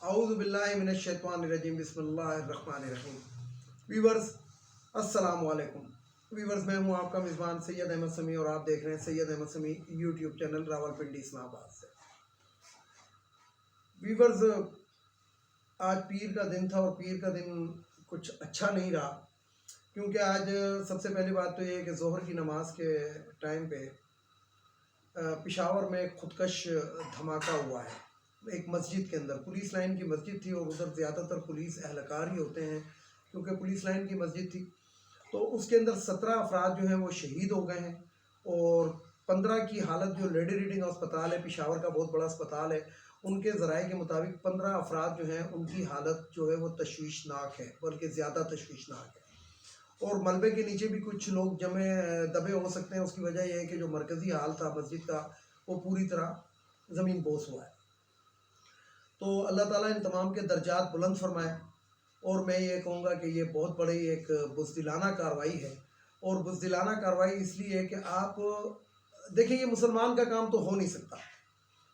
اعوذ باللہ من الشیطان الرجیم بسم اللہ الرحمن الرحیم۔ ویورز السلام علیکم۔ ویورز میں ہوں آپ کا میزبان سید احمد سمیع اور آپ دیکھ رہے ہیں سید احمد سمیع یوٹیوب چینل راولپنڈی اسلام آباد سے۔ ویورز آج پیر کا دن تھا اور پیر کا دن کچھ اچھا نہیں رہا، کیونکہ آج سب سے پہلی بات تو یہ ہے کہ ظہر کی نماز کے ٹائم پہ پشاور میں خودکش دھماکہ ہوا ہے ایک مسجد کے اندر۔ پولیس لائن کی مسجد تھی اور ادھر زیادہ تر پولیس اہلکار ہی ہوتے ہیں کیونکہ پولیس لائن کی مسجد تھی، تو اس کے اندر 17 افراد جو ہیں وہ شہید ہو گئے ہیں اور 15 کی حالت جو لیڈی ریڈنگ اسپتال ہے، پشاور کا بہت بڑا اسپتال ہے، ان کے ذرائع کے مطابق 15 افراد جو ہیں ان کی حالت جو ہے وہ تشویشناک ہے، بلکہ زیادہ تشویشناک ہے، اور ملبے کے نیچے بھی کچھ لوگ دبے ہو سکتے ہیں۔ اس کی وجہ یہ ہے کہ جو مرکزی حال تھا مسجد کا وہ پوری طرح زمین بوس ہوا ہے۔ تو اللہ تعالیٰ ان تمام کے درجات بلند فرمائے، اور میں یہ کہوں گا کہ یہ بہت بڑی ایک بزدلانہ کارروائی ہے، اور بزدلانہ کارروائی اس لیے ہے کہ آپ دیکھیں یہ مسلمان کا کام تو ہو نہیں سکتا۔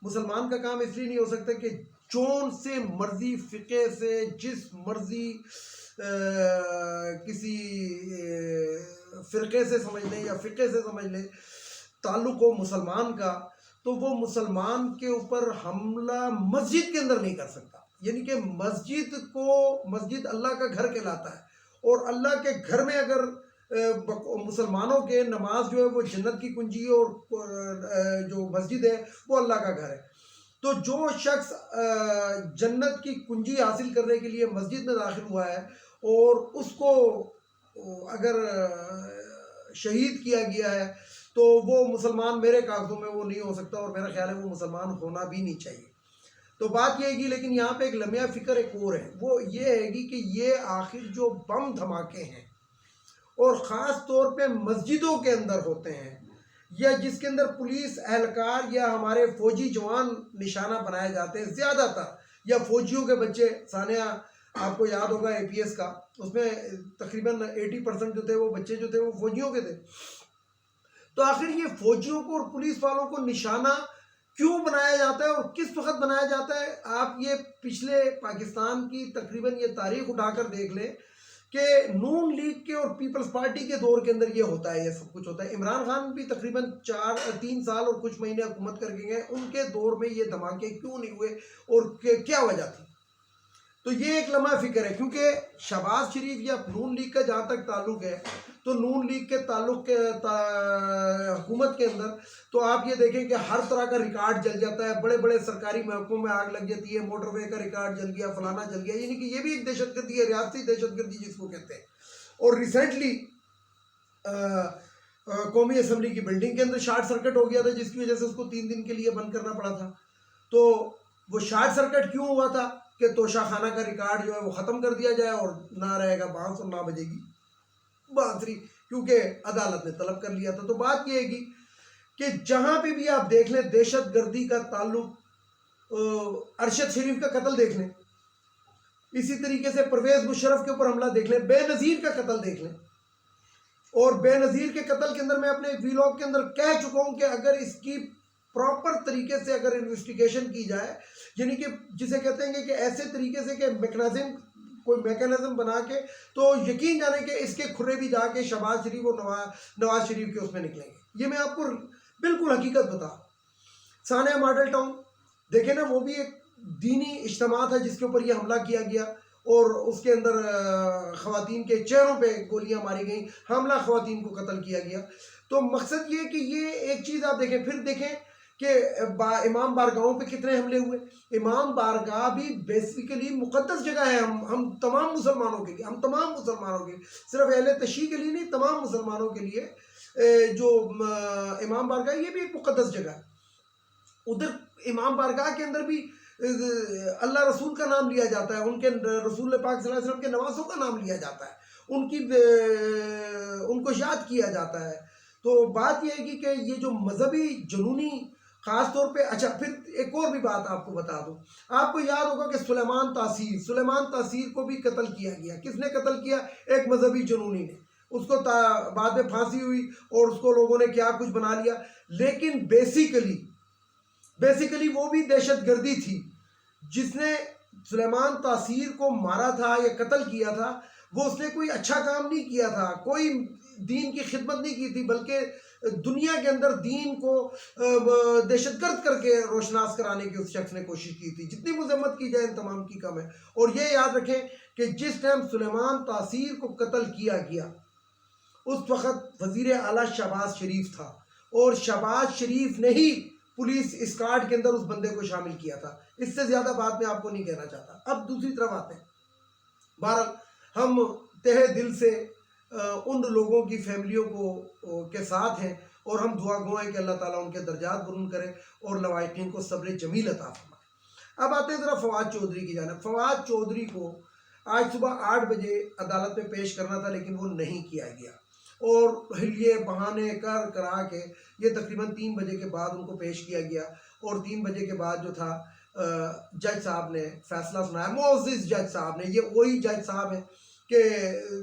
مسلمان کا کام اس لیے نہیں ہو سکتا کہ جون سے مرضی فقہ سے جس مرضی کسی فرقے سے سمجھ لیں یا فقہ سے سمجھ لیں تعلق ہو مسلمان کا، تو وہ مسلمان کے اوپر حملہ مسجد کے اندر نہیں کر سکتا۔ یعنی کہ مسجد اللہ کا گھر کہلاتا ہے، اور اللہ کے گھر میں اگر مسلمانوں کے نماز جو ہے وہ جنت کی کنجی ہے، اور جو مسجد ہے وہ اللہ کا گھر ہے، تو جو شخص جنت کی کنجی حاصل کرنے کے لیے مسجد میں داخل ہوا ہے اور اس کو اگر شہید کیا گیا ہے تو وہ مسلمان میرے کاغذوں میں وہ نہیں ہو سکتا، اور میرا خیال ہے وہ مسلمان ہونا بھی نہیں چاہیے۔ تو بات یہ ہے گی، لیکن یہاں پہ ایک لمحہ فکر ایک اور ہے، وہ یہ ہے گی کہ یہ آخر جو بم دھماکے ہیں اور خاص طور پہ مسجدوں کے اندر ہوتے ہیں، یا جس کے اندر پولیس اہلکار یا ہمارے فوجی جوان نشانہ بنائے جاتے ہیں زیادہ تر، یا فوجیوں کے بچے، ثانیہ آپ کو یاد ہوگا اے پی ایس کا، اس میں تقریباً 80% جو تھے وہ بچے جو تھے وہ فوجیوں کے تھے۔ تو آخر یہ فوجیوں کو اور پولیس والوں کو نشانہ کیوں بنایا جاتا ہے اور کس وقت بنایا جاتا ہے؟ آپ یہ پچھلے پاکستان کی تقریباً یہ تاریخ اٹھا کر دیکھ لیں کہ نون لیگ کے اور پیپلز پارٹی کے دور کے اندر یہ ہوتا ہے، یہ سب کچھ ہوتا ہے۔ عمران خان بھی تقریباً 3 سال اور کچھ مہینے حکومت کر کے گئے، ان کے دور میں یہ دھماکے کیوں نہیں ہوئے اور کیا وجہ تھی؟ تو یہ ایک لمحہ فکر ہے، کیونکہ شہباز شریف یا نون لیگ کا جہاں تک تعلق ہے، تو نون لیگ کے تعلق کے حکومت کے اندر تو آپ یہ دیکھیں کہ ہر طرح کا ریکارڈ جل جاتا ہے، بڑے بڑے سرکاری محکموں میں آگ لگ جاتی ہے، موٹر وے کا ریکارڈ جل گیا، فلانا جل گیا، یعنی کہ یہ بھی ایک دہشت گردی ہے، ریاستی دہشت گردی جس کو کہتے ہیں۔ اور ریسنٹلی قومی اسمبلی کی بلڈنگ کے اندر شارٹ سرکٹ ہو گیا تھا، جس کی وجہ سے اس کو 3 دن کے لیے بند کرنا پڑا تھا۔ تو وہ شارٹ سرکٹ کیوں ہوا تھا؟ کہ توشہ خانہ کا ریکارڈ جو ہے وہ ختم کر دیا جائے، اور نہ رہے گا بانس اور نہ بجے گی بانسری، کیونکہ عدالت نے طلب کر لیا تھا۔ تو بات یہ ہے گی کہ جہاں پہ بھی آپ دیکھ لیں دہشت گردی کا تعلق، ارشد شریف کا قتل دیکھ لیں، اسی طریقے سے پرویز مشرف کے اوپر حملہ دیکھ لیں، بے نظیر کا قتل دیکھ لیں، اور بے نظیر کے قتل کے اندر میں اپنے ویلاگ کے اندر کہہ چکا ہوں کہ اگر اس کی پراپر طریقے سے اگر انویسٹیگیشن کی جائے، یعنی کہ جسے کہتے ہیں کہ ایسے طریقے سے کہ کوئی میکنزم بنا کے، تو یقین جانے کہ اس کے کھرے بھی جا کے شہباز شریف اور نواز شریف کے اس میں نکلیں گے۔ یہ میں آپ کو بالکل حقیقت بتا۔ ثانیہ ماڈل ٹاؤن دیکھیں نا، وہ بھی ایک دینی اجتماع تھا جس کے اوپر یہ حملہ کیا گیا، اور اس کے اندر خواتین کے چہروں پہ گولیاں ماری گئیں، حاملہ خواتین کو قتل کیا گیا۔ تو مقصد یہ کہ یہ ایک چیز آپ دیکھیں، پھر دیکھیں کہ امام بارگاہوں پہ کتنے حملے ہوئے۔ امام بارگاہ بھی بیسیکلی مقدس جگہ ہے ہم تمام مسلمانوں کے لیے، صرف اہل تشیع کے لیے نہیں، تمام مسلمانوں کے لیے جو امام بارگاہ یہ بھی ایک مقدس جگہ ہے۔ ادھر امام بارگاہ کے اندر بھی اللہ رسول کا نام لیا جاتا ہے، ان کے رسول پاک صلی اللہ علیہ وسلم کے نواسوں کا نام لیا جاتا ہے، ان کو یاد کیا جاتا ہے۔ تو بات یہ ہے کہ یہ جو مذہبی جنونی خاص طور پہ، اچھا پھر ایک اور بھی بات آپ کو بتا دوں، آپ کو یاد ہوگا کہ سلیمان تاثیر کو بھی قتل کیا گیا۔ کس نے قتل کیا؟ ایک مذہبی جنونی نے، اس کو بعد میں پھانسی ہوئی اور اس کو لوگوں نے کیا کچھ بنا لیا، لیکن بیسیکلی وہ بھی دہشت گردی تھی جس نے سلیمان تاثیر کو مارا تھا یا قتل کیا تھا وہ اس نے کوئی اچھا کام نہیں کیا تھا، کوئی دین کی خدمت نہیں کی تھی، بلکہ دنیا کے اندر دین کو دہشت گرد کر کے روشناس کرانے کی اس شخص نے کوشش کی تھی۔ جتنی مذمت کی جائے ان تمام کی کم ہے۔ اور یہ یاد رکھیں کہ جس ٹائم سلیمان تاثیر کو قتل کیا گیا اس وقت وزیر اعلیٰ شہباز شریف تھا، اور شہباز شریف نے ہی پولیس اسکواڈ کے اندر اس بندے کو شامل کیا تھا۔ اس سے زیادہ بات میں آپ کو نہیں کہنا چاہتا۔ اب دوسری طرف آتے ہیں۔ بہرحال ہم تہہ دل سے ان لوگوں کی فیملیوں کو کے ساتھ ہیں، اور ہم دعا گو ہیں کہ اللہ تعالیٰ ان کے درجات بلند کرے اور لواحقین کو صبر جمیل عطا فرمائے۔ اب آتے ہیں ذرا فواد چودھری کی جانب۔ فواد چودھری کو آج صبح 8 بجے عدالت میں پیش کرنا تھا، لیکن وہ نہیں کیا گیا، اور یہ بہانے کر کرا کے یہ تقریباً 3 بجے کے بعد ان کو پیش کیا گیا، اور 3 بجے کے بعد جو تھا جج صاحب نے فیصلہ سنایا، معزز جج صاحب نے۔ یہ وہی جج صاحب ہیں کہ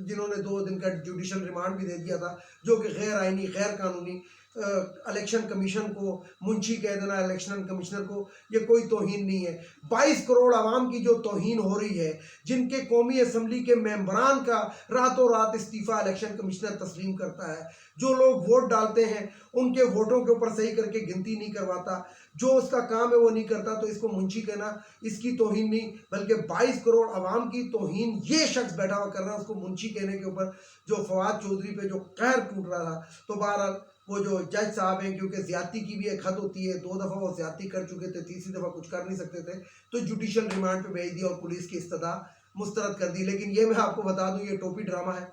جنہوں نے 2 دن کا جوڈیشل ریمانڈ بھی دے دیا تھا، جو کہ غیر آئینی، غیر قانونی، الیکشن کمیشن کو منشی کہہ دینا، الیکشن کمشنر کو، یہ کوئی توہین نہیں ہے۔ 22 کروڑ عوام کی جو توہین ہو رہی ہے، جن کے قومی اسمبلی کے ممبران کا راتوں رات استعفیٰ الیکشن کمشنر تسلیم کرتا ہے، جو لوگ ووٹ ڈالتے ہیں ان کے ووٹوں کے اوپر صحیح کر کے گنتی نہیں کرواتا، جو اس کا کام ہے وہ نہیں کرتا، تو اس کو منشی کہنا اس کی توہین نہیں، بلکہ 22 کروڑ عوام کی توہین یہ شخص بیٹھا ہوا کر رہا ہے، اس کو منشی کہنے کے اوپر جو فواد چودھری پہ جو قہر ٹوٹ رہا تھا۔ تو بہرحال وہ جو جج صاحب ہیں، کیونکہ زیادتی کی بھی ایک حد ہوتی ہے، 2 دفعہ وہ زیادتی کر چکے تھے، تیسری دفعہ کچھ کر نہیں سکتے تھے، تو جوڈیشل ریمانڈ پہ بھیج دیا اور پولیس کی استدعا مسترد کر دی۔ لیکن یہ میں آپ کو بتا دوں، یہ ٹوپی ڈرامہ ہے،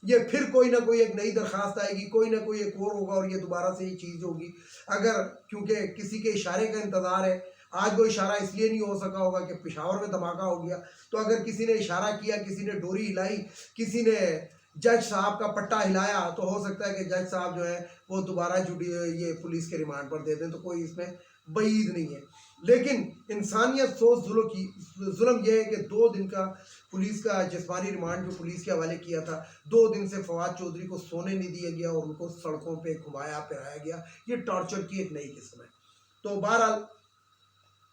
یہ پھر کوئی نہ کوئی ایک نئی درخواست آئے گی، کوئی نہ کوئی ایک اور ہوگا، اور یہ دوبارہ سے یہ چیز ہوگی۔ اگر کیونکہ کسی کے اشارے کا انتظار ہے، آج وہ اشارہ اس لیے نہیں ہو سکا ہوگا کہ پشاور میں دھماکہ ہو گیا، تو اگر کسی نے اشارہ کیا، کسی نے ڈوری ہلائی، کسی نے جج صاحب کا پٹا ہلایا، تو ہو سکتا ہے کہ جج صاحب جو ہے وہ دوبارہ یہ پولیس کے ریمانڈ پر دے دیں، تو کوئی اس میں بعید نہیں ہے۔ لیکن انسانیت سوچ ظلم یہ ہے کہ 2 دن کا پولیس کا جسمانی ریمانڈ جو پولیس کے حوالے کیا تھا، 2 دن سے فواد چودھری کو سونے نہیں دیا گیا، اور ان کو سڑکوں پہ گھمایا پھرایا گیا۔ یہ ٹارچر کی ایک نئی قسم ہے۔ تو بہرحال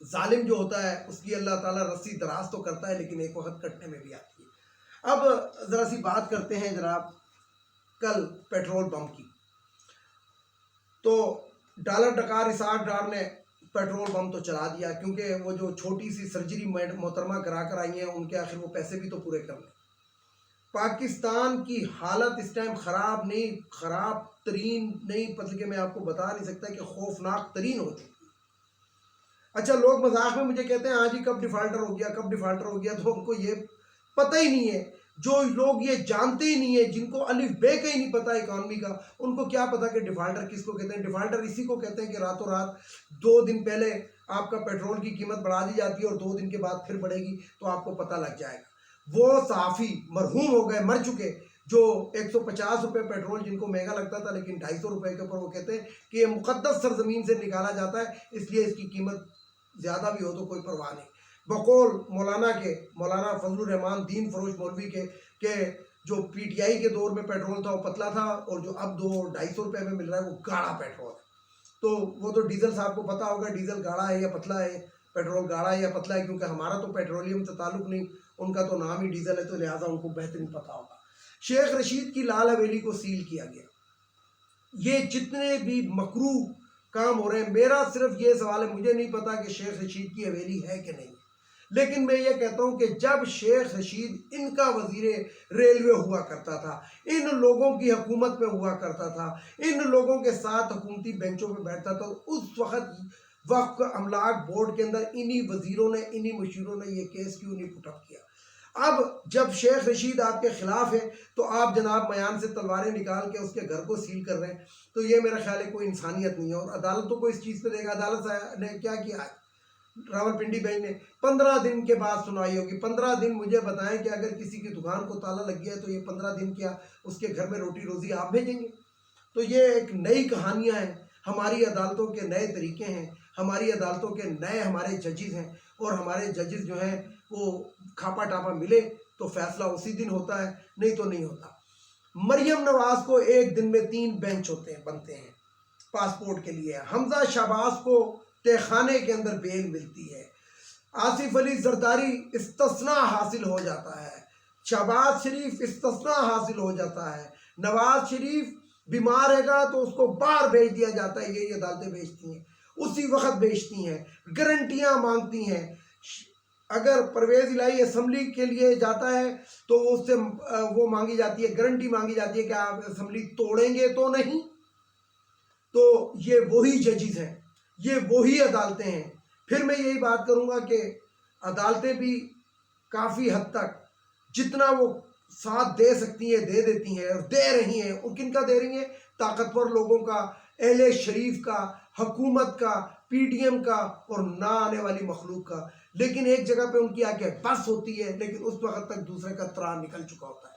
ظالم جو ہوتا ہے اس کی اللہ تعالیٰ رسی دراز تو کرتا ہے، لیکن ایک وقت کٹنے میں بھی آتی ہے۔ اب ذرا سی بات کرتے ہیں جناب کل پیٹرول پمپ کی۔ تو ڈالر ڈکار اسحاق ڈار نے پیٹرول پمپ تو چلا دیا، کیونکہ وہ جو چھوٹی سی سرجری محترمہ کرا کر آئی ہیں، ان کے آخر وہ پیسے بھی تو پورے کر لیں۔ پاکستان کی حالت اس ٹائم خراب نہیں، خراب ترین نہیں، بلکہ میں آپ کو بتا نہیں سکتا کہ خوفناک ترین ہو چکی ہے۔ اچھا، لوگ مذاق میں مجھے کہتے ہیں ہاں جی کب ڈیفالٹر ہو گیا، کب ڈیفالٹر ہو گیا، تو ان کو یہ پتہ ہی نہیں ہے، جو لوگ یہ جانتے ہی نہیں ہے، جن کو الف بے کا ہی نہیں پتہ اکانومی کا، ان کو کیا پتہ کہ ڈیفالٹر کس کو کہتے ہیں۔ ڈیفالٹر اسی کو کہتے ہیں کہ راتوں رات 2 دن پہلے آپ کا پیٹرول کی قیمت بڑھا دی جاتی ہے، اور 2 دن کے بعد پھر بڑھے گی، تو آپ کو پتہ لگ جائے گا۔ وہ صحافی مرحوم ہو گئے، مر چکے، جو 150 روپے پیٹرول جن کو مہنگا لگتا تھا، لیکن 250 روپے کے اوپر وہ کہتے ہیں کہ یہ مقدس سرزمین سے نکالا جاتا ہے، اس لیے اس کی قیمت زیادہ بھی ہو تو کوئی پرواہ نہیں۔ بقول مولانا فضل الرحمان دین فروش مولوی کے کہ جو پی ٹی آئی کے دور میں پیٹرول تھا وہ پتلا تھا، اور جو اب 200-250 روپے میں مل رہا ہے وہ گاڑھا پیٹرول ہے۔ تو وہ تو ڈیزل صاحب کو پتہ ہوگا ڈیزل گاڑھا ہے یا پتلا ہے، پیٹرول گاڑھا ہے یا پتلا ہے، کیونکہ ہمارا تو پیٹرولیم سے تعلق نہیں، ان کا تو نام ہی ڈیزل ہے، تو لہٰذا ان کو بہترین پتہ ہوگا۔ شیخ رشید کی لال حویلی کو سیل کیا گیا۔ یہ جتنے بھی مکروہ کام ہو رہے ہیں، میرا صرف یہ سوال ہے، مجھے نہیں پتا کہ شیخ رشید کی حویلی ہے کہ نہیں، لیکن میں یہ کہتا ہوں کہ جب شیخ رشید ان کا وزیر ریلوے ہوا کرتا تھا، ان لوگوں کی حکومت میں ہوا کرتا تھا، ان لوگوں کے ساتھ حکومتی بینچوں پہ بیٹھتا تھا، اس وقت املاک بورڈ کے اندر انہی وزیروں نے، انہی مشیروں نے یہ کیس کیوں نہیں پٹ اپ کیا؟ اب جب شیخ رشید آپ کے خلاف ہے تو آپ جناب میان سے تلواریں نکال کے اس کے گھر کو سیل کر رہے ہیں، تو یہ میرا خیال ہے کوئی انسانیت نہیں ہے، اور عدالتوں کو اس چیز پہ دے گا۔ عدالت نے کیا کیا ہے، راولپنڈی بینچ نے 15 دن کے بعد سنائی ہوگی۔ 15 دن مجھے بتائیں کہ اگر کسی کی دکان کو تالا لگ گیا ہے تو یہ 15 دن کیا اس کے گھر میں روٹی روزی آپ بھیجیں گے؟ تو یہ ایک نئی کہانیاں ہیں، ہماری عدالتوں کے نئے طریقے ہیں، ہماری عدالتوں کے نئے ہمارے ججز ہیں، اور ہمارے ججز جو ہیں وہ کھاپا ٹاپا ملے تو فیصلہ اسی دن ہوتا ہے، نہیں تو نہیں ہوتا۔ مریم نواز کو ایک دن میں 3 بینچ بنتے ہیں پاسپورٹ کے لیے۔ حمزہ شہباز کو تہخانے کے اندر بیل ملتی ہے۔ آصف علی زرداری استثناء حاصل ہو جاتا ہے، شہباز شریف استثناء حاصل ہو جاتا ہے، نواز شریف بیمار ہے گا تو اس کو باہر بھیج دیا جاتا ہے، یہی عدالتیں بیچتی ہیں، اسی وقت بیچتی ہیں، گارنٹیاں مانگتی ہیں۔ اگر پرویز الہی اسمبلی کے لیے جاتا ہے تو اس سے وہ مانگی جاتی ہے، گارنٹی مانگی جاتی ہے کہ آپ اسمبلی توڑیں گے تو نہیں۔ تو یہ وہی ججز ہیں، یہ وہی عدالتیں ہیں۔ پھر میں یہی بات کروں گا کہ عدالتیں بھی کافی حد تک جتنا وہ ساتھ دے سکتی ہیں دے دیتی ہیں، اور دے رہی ہیں۔ اور کن کا دے رہی ہیں؟ طاقتور لوگوں کا، اہل شریف کا، حکومت کا، پی ڈی ایم کا، اور نہ آنے والی مخلوق کا۔ لیکن ایک جگہ پہ ان کی آ کے بس ہوتی ہے، لیکن اس وقت تک دوسرے کا تران نکل چکا ہوتا ہے۔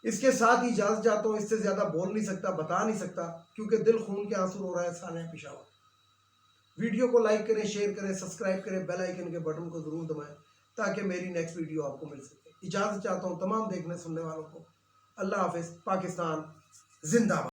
اس کے ساتھ ہی اجازت چاہتا ہوں، اس سے زیادہ بول نہیں سکتا، بتا نہیں سکتا، کیونکہ دل خون کے آنسو ہو رہا ہے سانحہ پشاور۔ ویڈیو کو لائک کریں، شیئر کریں، سبسکرائب کریں، بیل آئیکن کے بٹن کو ضرور دبائیں تاکہ میری نیکسٹ ویڈیو آپ کو مل سکے۔ اجازت چاہتا ہوں تمام دیکھنے سننے والوں کو۔ اللہ حافظ۔ پاکستان زندہ باد۔